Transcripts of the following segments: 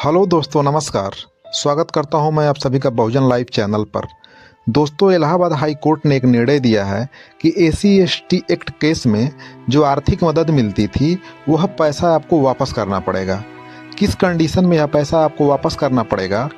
Hello दोस्तों, नमस्कार। स्वागत करता हूं मैं आप सभी का बहुजन लाइव चैनल पर। दोस्तों, इलाहाबाद हाई कोर्ट ने एक निर्णय दिया है कि एसी/एसटी एक्ट केस में जो आर्थिक मदद मिलती थी वह पैसा आपको वापस करना पड़ेगा। किस कंडीशन में यह पैसा आपको वापस करना पड़ेगा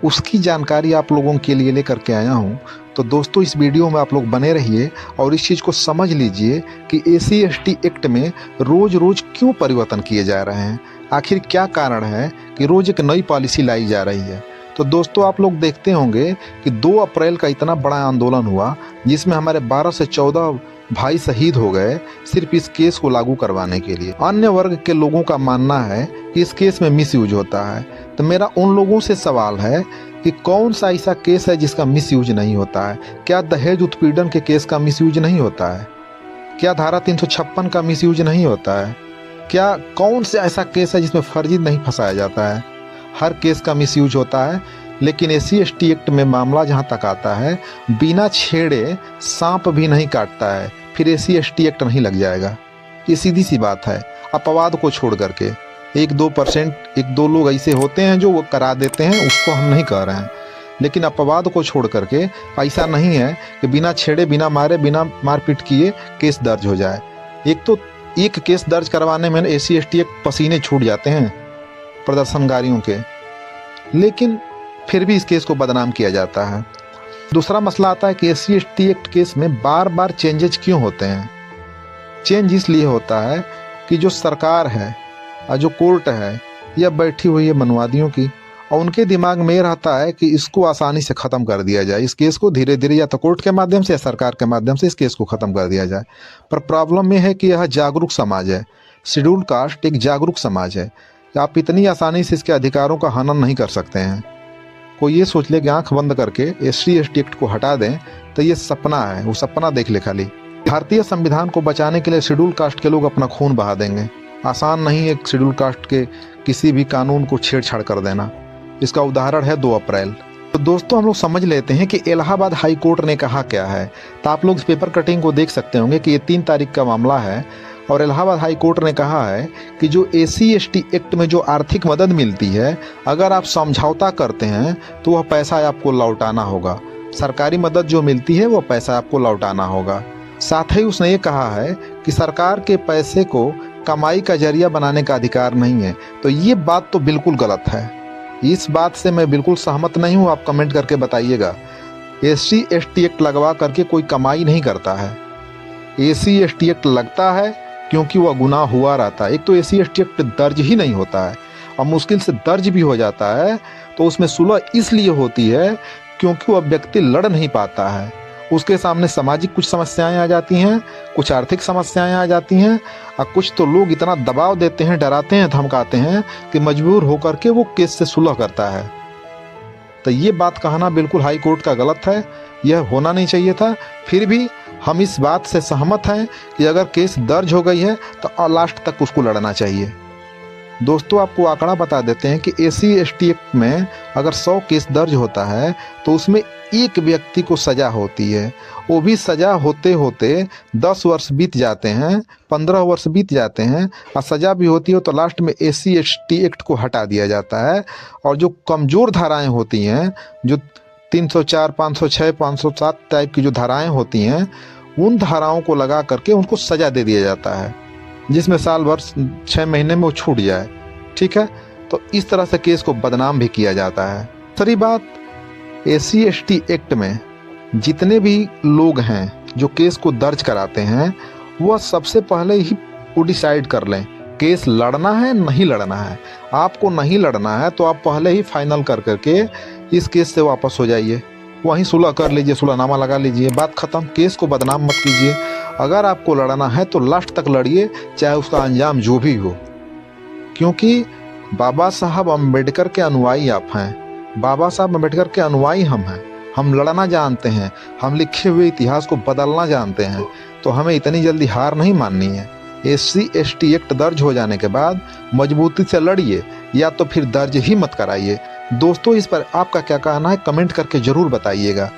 उसकी जानकारी आप लोगों के लिए लेकर के आया हूं। तो दोस्तों, इस वीडियो में आप लोग बने रहिए और इस चीज़ को समझ लीजिए कि एसी/एसटी एक्ट में रोज़ रोज़ क्यों परिवर्तन किए जा रहे हैं। आखिर क्या कारण है कि रोज़ एक नई पॉलिसी लाई जा रही है। तो दोस्तों, आप लोग देखते होंगे कि 2 अप्रैल का इतना बड़ा आंदोलन हुआ जिसमें हमारे 12 से 14 भाई शहीद हो गए सिर्फ इस केस को लागू करवाने के लिए। अन्य वर्ग के लोगों का मानना है कि इस केस में मिसयूज होता है। तो मेरा उन लोगों से सवाल है कि कौन सा ऐसा केस है जिसका मिसयूज नहीं होता है। क्या दहेज उत्पीड़न के केस का मिसयूज नहीं होता है? क्या धारा 356 का मिसयूज नहीं होता है? क्या कौन सा ऐसा केस है जिसमें फर्जी नहीं फंसाया जाता है? हर केस का मिसयूज होता है। लेकिन एसी/एसटी एक्ट में मामला जहाँ तक आता है, बिना छेड़े सांप भी नहीं काटता है, फिर एसी/एसटी एक्ट नहीं लग जाएगा। ये सीधी सी बात है। अपवाद को छोड़ करके 1-2% 1-2 लोग ऐसे होते हैं जो वो करा देते हैं, उसको हम नहीं कह रहे हैं। लेकिन अपवाद को छोड़ करके ऐसा नहीं है कि बिना छेड़े, बिना मारे, बिना मारपीट किए केस दर्ज हो जाए। एक केस दर्ज करवाने में एसी/एसटी एक्ट पसीने छूट जाते हैं प्रदर्शनकारियों के, लेकिन फिर भी इस केस को बदनाम किया जाता है। दूसरा मसला आता है कि एसी/एसटी एक्ट केस में बार बार चेंजेज क्यों होते हैं। चेंज इसलिए होता है कि जो सरकार है और जो कोर्ट है या बैठी हुई है मनवादियों की, और उनके दिमाग में रहता है कि इसको आसानी से ख़त्म कर दिया जाए। इस केस को धीरे धीरे या तो कोर्ट के माध्यम से या सरकार के माध्यम से इस केस को ख़त्म कर दिया जाए। पर प्रॉब्लम यह है कि यह जागरूक समाज है। शेड्यूल कास्ट एक जागरूक समाज है। आप इतनी आसानी से इसके अधिकारों का हनन नहीं कर सकते हैं। कोई ये सोच ले कि आंख बंद करके एसी/एसटी एक्ट को हटा दें तो ये सपना है, वो सपना देख ले खाली। भारतीय संविधान को बचाने के लिए शेड्यूल कास्ट के लोग अपना खून बहा देंगे। आसान नहीं है शेड्यूल कास्ट के किसी भी कानून को छेड़छाड़ कर देना। इसका उदाहरण है 2 अप्रैल। तो दोस्तों, हम लोग समझ लेते हैं कि इलाहाबाद हाई कोर्ट ने कहा क्या है। तो आप लोग इस पेपर कटिंग को देख सकते होंगे कि ये 3 तारीख का मामला है और इलाहाबाद हाई कोर्ट ने कहा है कि जो एसी/एसटी एक्ट में जो आर्थिक मदद मिलती है, अगर आप समझौता करते हैं तो वह पैसा आपको लौटाना होगा। सरकारी मदद जो मिलती है वह पैसा आपको लौटाना होगा। साथ ही उसने ये कहा है कि सरकार के पैसे को कमाई का जरिया बनाने का अधिकार नहीं है। तो ये बात तो बिल्कुल गलत है। इस बात से मैं बिल्कुल सहमत नहीं हूँ। आप कमेंट करके बताइएगा। एसी/एसटी एक्ट लगवा करके कोई कमाई नहीं करता है। एसी/एसटी एक्ट लगता है क्योंकि वह गुनाह हुआ रहता है। एक तो एसी/एसटी एक्ट दर्ज ही नहीं होता है, और मुश्किल से दर्ज भी हो जाता है तो उसमें सुलह इसलिए होती है क्योंकि वह व्यक्ति लड़ नहीं पाता है। उसके सामने सामाजिक कुछ समस्याएं आ जाती हैं, कुछ आर्थिक समस्याएं आ जाती हैं, और कुछ तो लोग इतना दबाव देते हैं, डराते हैं, धमकाते हैं कि मजबूर होकर के वो केस से सुलह करता है। तो ये बात कहना बिल्कुल हाई कोर्ट का गलत है। यह होना नहीं चाहिए था। फिर भी हम इस बात से सहमत हैं कि अगर केस दर्ज हो गई है तो लास्ट तक उसको लड़ना चाहिए। दोस्तों, आपको आंकड़ा बता देते हैं कि एसी/एसटी एक्ट में अगर 100 केस दर्ज होता है तो उसमें एक व्यक्ति को सज़ा होती है। वो भी सज़ा होते होते 10 वर्ष बीत जाते हैं, 15 वर्ष बीत जाते हैं, और सज़ा भी होती है तो लास्ट में एसी/एसटी एक्ट को हटा दिया जाता है। और जो कमज़ोर धाराएं होती हैं, जो 304, 506, 507 टाइप की जो धाराएं होती हैं, उन धाराओं को लगा करके उनको सज़ा दे दिया जाता है, जिसमें साल भर 6 महीने में वो छूट जाए। ठीक है, तो इस तरह से केस को बदनाम भी किया जाता है। दूसरी बात, एसी/एसटी एक्ट में जितने भी लोग हैं जो केस को दर्ज कराते हैं, वह सबसे पहले ही वो डिसाइड कर लें केस लड़ना है नहीं लड़ना है। आपको नहीं लड़ना है तो आप पहले ही फाइनल कर करके इस केस से वापस हो जाइए, वहीं सुलह कर लीजिए, सुलहनामा लगा लीजिए, बात ख़त्म। केस को बदनाम मत कीजिए। अगर आपको लड़ना है तो लास्ट तक लड़िए, चाहे उसका अंजाम जो भी हो। क्योंकि बाबा साहब अम्बेडकर के अनुयायी आप हैं, बाबा साहब अम्बेडकर के अनुयायी हम हैं। हम लड़ना जानते हैं, हम लिखे हुए इतिहास को बदलना जानते हैं। तो हमें इतनी जल्दी हार नहीं माननी है। एसी/एसटी एक्ट दर्ज हो जाने के बाद मजबूती से लड़िए, या तो फिर दर्ज ही मत कराइए। दोस्तों, इस पर आपका क्या कहना है कमेंट करके ज़रूर बताइएगा।